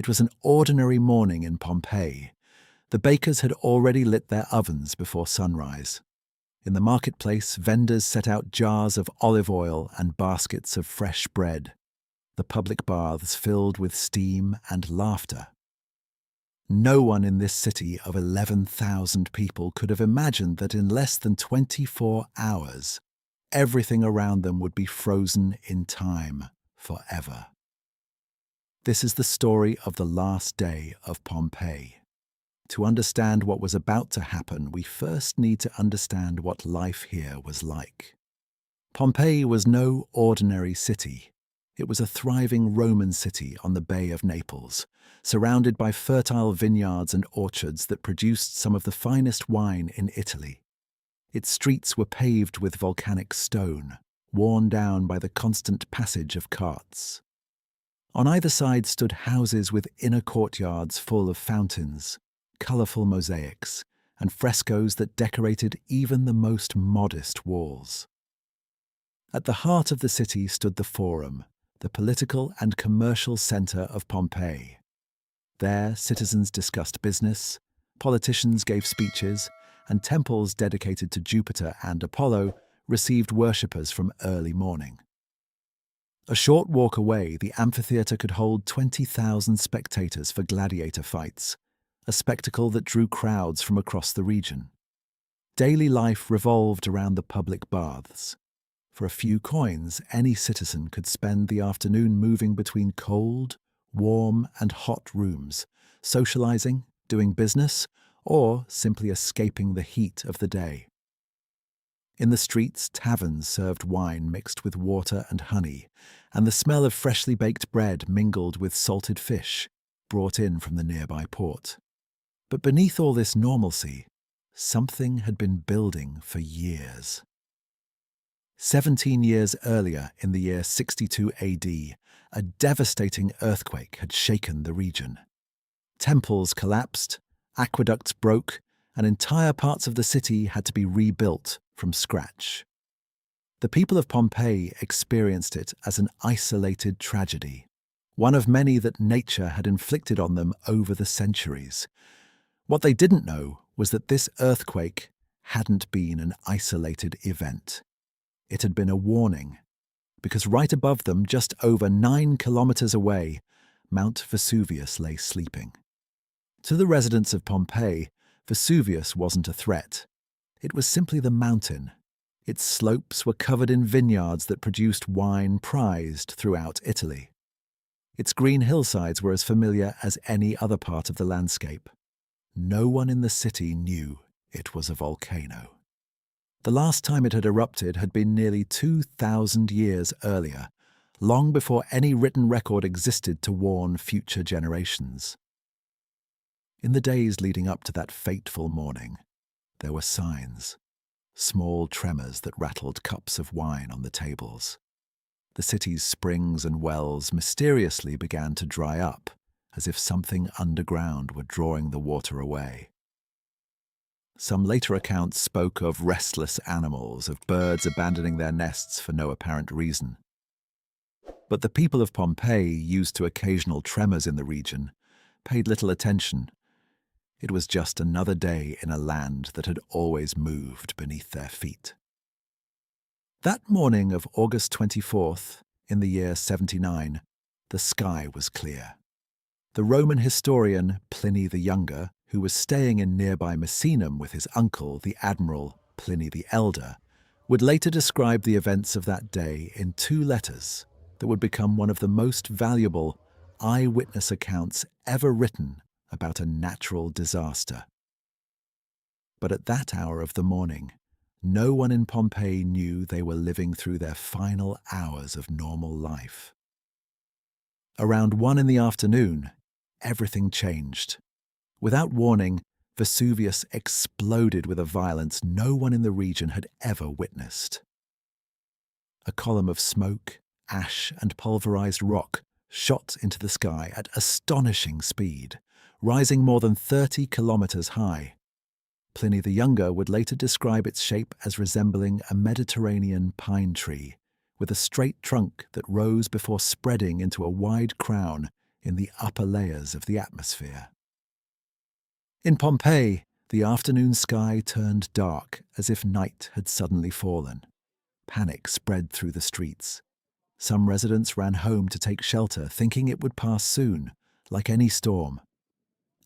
It was an ordinary morning in Pompeii. The bakers had already lit their ovens before sunrise. In the marketplace, vendors set out jars of olive oil and baskets of fresh bread. The public baths filled with steam and laughter. No one in this city of 11,000 people could have imagined that in less than 24 hours, everything around them would be frozen in time forever. This is the story of the last day of Pompeii. To understand what was about to happen, we first need to understand what life here was like. Pompeii was no ordinary city. It was a thriving Roman city on the Bay of Naples, surrounded by fertile vineyards and orchards that produced some of the finest wine in Italy. Its streets were paved with volcanic stone, worn down by the constant passage of carts. On either side stood houses with inner courtyards full of fountains, colourful mosaics, and frescoes that decorated even the most modest walls. At the heart of the city stood the Forum, the political and commercial centre of Pompeii. There, citizens discussed business, politicians gave speeches, and temples dedicated to Jupiter and Apollo received worshippers from early morning. A short walk away, the amphitheatre could hold 20,000 spectators for gladiator fights, a spectacle that drew crowds from across the region. Daily life revolved around the public baths. For a few coins, any citizen could spend the afternoon moving between cold, warm, and hot rooms, socializing, doing business, or simply escaping the heat of the day. In the streets, taverns served wine mixed with water and honey, and the smell of freshly baked bread mingled with salted fish brought in from the nearby port. But beneath all this normalcy, something had been building for years. 17 years earlier, in the year 62 AD, a devastating earthquake had shaken the region. Temples collapsed, aqueducts broke, and entire parts of the city had to be rebuilt from scratch. The people of Pompeii experienced it as an isolated tragedy, one of many that nature had inflicted on them over the centuries. What they didn't know was that this earthquake hadn't been an isolated event. It had been a warning, because right above them, just over 9 kilometers away, Mount Vesuvius lay sleeping. To the residents of Pompeii, Vesuvius wasn't a threat. It was simply the mountain. Its slopes were covered in vineyards that produced wine prized throughout Italy. Its green hillsides were as familiar as any other part of the landscape. No one in the city knew it was a volcano. The last time it had erupted had been nearly 2,000 years earlier, long before any written record existed to warn future generations. In the days leading up to that fateful morning, there were signs, small tremors that rattled cups of wine on the tables. The city's springs and wells mysteriously began to dry up, as if something underground were drawing the water away. Some later accounts spoke of restless animals, of birds abandoning their nests for no apparent reason. But the people of Pompeii, used to occasional tremors in the region, paid little attention. It was just another day in a land that had always moved beneath their feet. That morning of August 24th, in the year 79, the sky was clear. The Roman historian Pliny the Younger, who was staying in nearby Misenum with his uncle, the Admiral Pliny the Elder, would later describe the events of that day in 2 letters that would become one of the most valuable eyewitness accounts ever written about a natural disaster. But at that hour of the morning, no one in Pompeii knew they were living through their final hours of normal life. Around 1 in the afternoon, everything changed. Without warning, Vesuvius exploded with a violence no one in the region had ever witnessed. A column of smoke, ash, and pulverized rock shot into the sky at astonishing speed, rising more than 30 kilometers high. Pliny the Younger would later describe its shape as resembling a Mediterranean pine tree, with a straight trunk that rose before spreading into a wide crown in the upper layers of the atmosphere. In Pompeii, the afternoon sky turned dark as if night had suddenly fallen. Panic spread through the streets. Some residents ran home to take shelter, thinking it would pass soon, like any storm.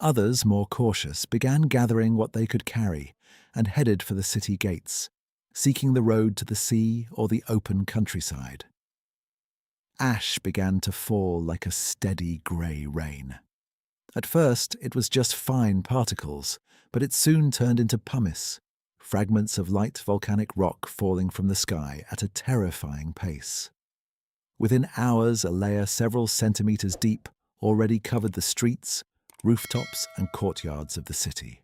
Others, more cautious, began gathering what they could carry and headed for the city gates, seeking the road to the sea or the open countryside. Ash began to fall like a steady grey rain. At first, it was just fine particles, but it soon turned into pumice, fragments of light volcanic rock falling from the sky at a terrifying pace. Within hours, a layer several centimeters deep already covered the streets, rooftops, and courtyards of the city.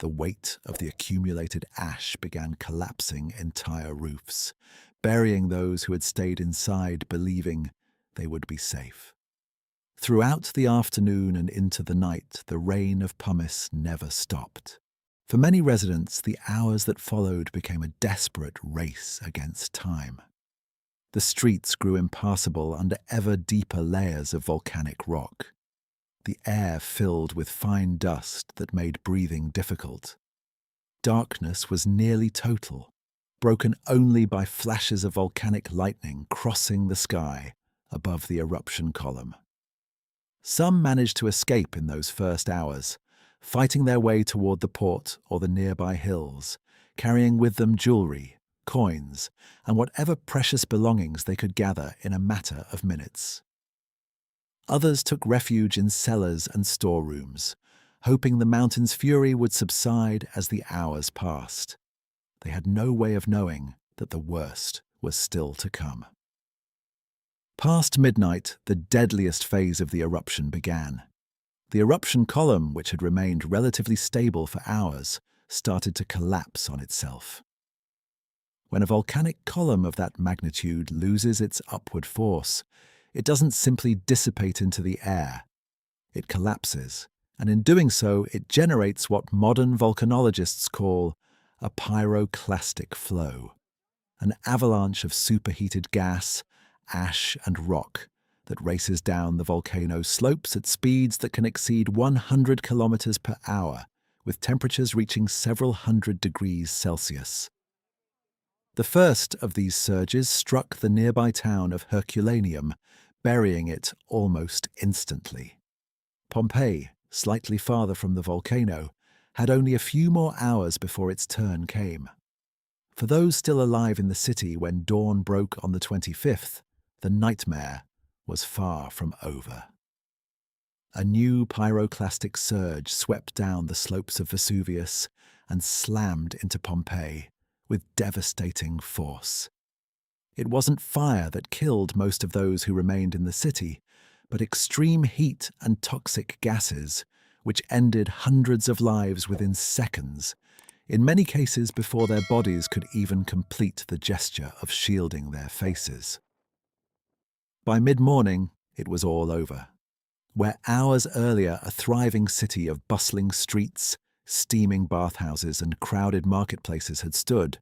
The weight of the accumulated ash began collapsing entire roofs, burying those who had stayed inside, believing they would be safe. Throughout the afternoon and into the night, the rain of pumice never stopped. For many residents, the hours that followed became a desperate race against time. The streets grew impassable under ever deeper layers of volcanic rock. The air filled with fine dust that made breathing difficult. Darkness was nearly total, broken only by flashes of volcanic lightning crossing the sky above the eruption column. Some managed to escape in those first hours, fighting their way toward the port or the nearby hills, carrying with them jewelry, coins, and whatever precious belongings they could gather in a matter of minutes. Others took refuge in cellars and storerooms, hoping the mountain's fury would subside as the hours passed. They had no way of knowing that the worst was still to come. Past midnight, the deadliest phase of the eruption began. The eruption column, which had remained relatively stable for hours, started to collapse on itself. When a volcanic column of that magnitude loses its upward force, it doesn't simply dissipate into the air. It collapses, and in doing so, it generates what modern volcanologists call a pyroclastic flow, an avalanche of superheated gas, ash, and rock that races down the volcano's slopes at speeds that can exceed 100 kilometers per hour, with temperatures reaching several hundred degrees Celsius. The first of these surges struck the nearby town of Herculaneum, burying it almost instantly. Pompeii, slightly farther from the volcano, had only a few more hours before its turn came. For those still alive in the city when dawn broke on the 25th, the nightmare was far from over. A new pyroclastic surge swept down the slopes of Vesuvius and slammed into Pompeii with devastating force. It wasn't fire that killed most of those who remained in the city, but extreme heat and toxic gases, which ended hundreds of lives within seconds, in many cases before their bodies could even complete the gesture of shielding their faces. By mid-morning, it was all over. Where hours earlier a thriving city of bustling streets, steaming bathhouses, and crowded marketplaces had stood,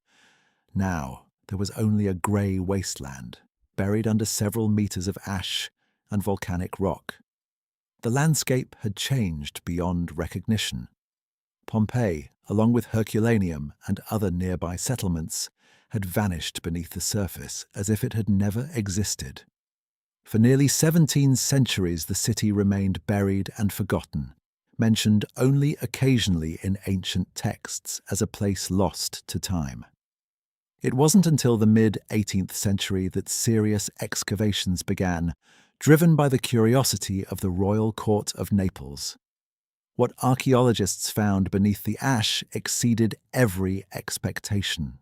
now there was only a grey wasteland, buried under several meters of ash and volcanic rock. The landscape had changed beyond recognition. Pompeii, along with Herculaneum and other nearby settlements, had vanished beneath the surface as if it had never existed. For nearly 17 centuries the city remained buried and forgotten, mentioned only occasionally in ancient texts as a place lost to time. It wasn't until the mid-18th century that serious excavations began, driven by the curiosity of the royal court of Naples. What archaeologists found beneath the ash exceeded every expectation.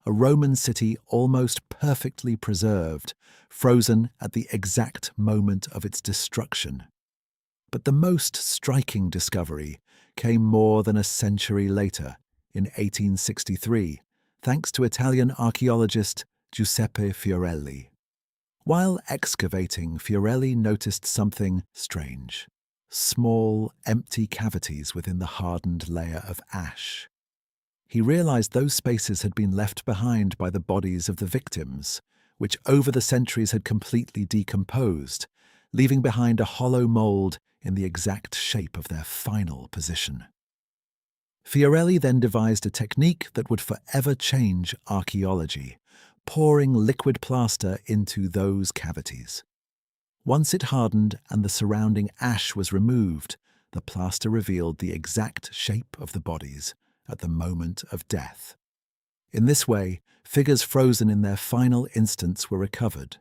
A Roman city almost perfectly preserved, frozen at the exact moment of its destruction. But the most striking discovery came more than a century later, in 1863, thanks to Italian archaeologist Giuseppe Fiorelli. While excavating, Fiorelli noticed something strange: small, empty cavities within the hardened layer of ash. He realized those spaces had been left behind by the bodies of the victims, which over the centuries had completely decomposed, leaving behind a hollow mold in the exact shape of their final position. Fiorelli then devised a technique that would forever change archaeology, pouring liquid plaster into those cavities. Once it hardened and the surrounding ash was removed, the plaster revealed the exact shape of the bodies at the moment of death. In this way, figures frozen in their final instants were recovered,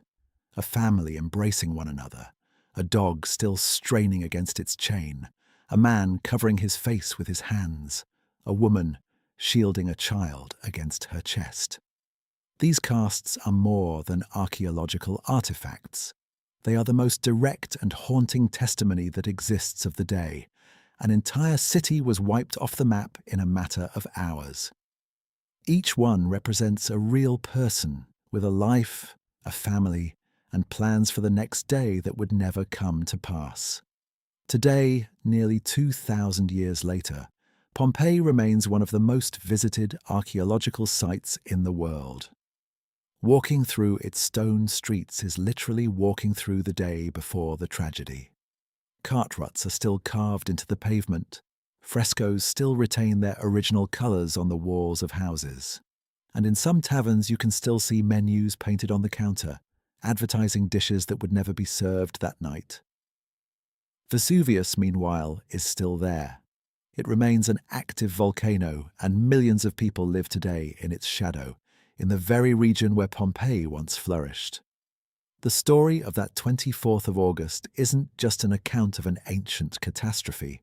a family embracing one another, a dog still straining against its chain, a man covering his face with his hands, a woman shielding a child against her chest. These casts are more than archaeological artifacts. They are the most direct and haunting testimony that exists of the day. An entire city was wiped off the map in a matter of hours. Each one represents a real person with a life, a family, and plans for the next day that would never come to pass. Today, nearly 2,000 years later, Pompeii remains one of the most visited archaeological sites in the world. Walking through its stone streets is literally walking through the day before the tragedy. Cart ruts are still carved into the pavement. Frescoes still retain their original colours on the walls of houses. And in some taverns you can still see menus painted on the counter, advertising dishes that would never be served that night. Vesuvius, meanwhile, is still there. It remains an active volcano, and millions of people live today in its shadow, in the very region where Pompeii once flourished. The story of that 24th of August isn't just an account of an ancient catastrophe.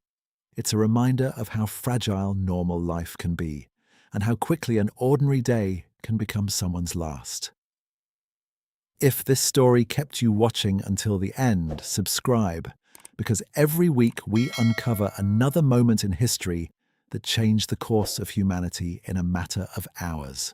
It's a reminder of how fragile normal life can be, and how quickly an ordinary day can become someone's last. If this story kept you watching until the end, subscribe, because every week we uncover another moment in history that changed the course of humanity in a matter of hours.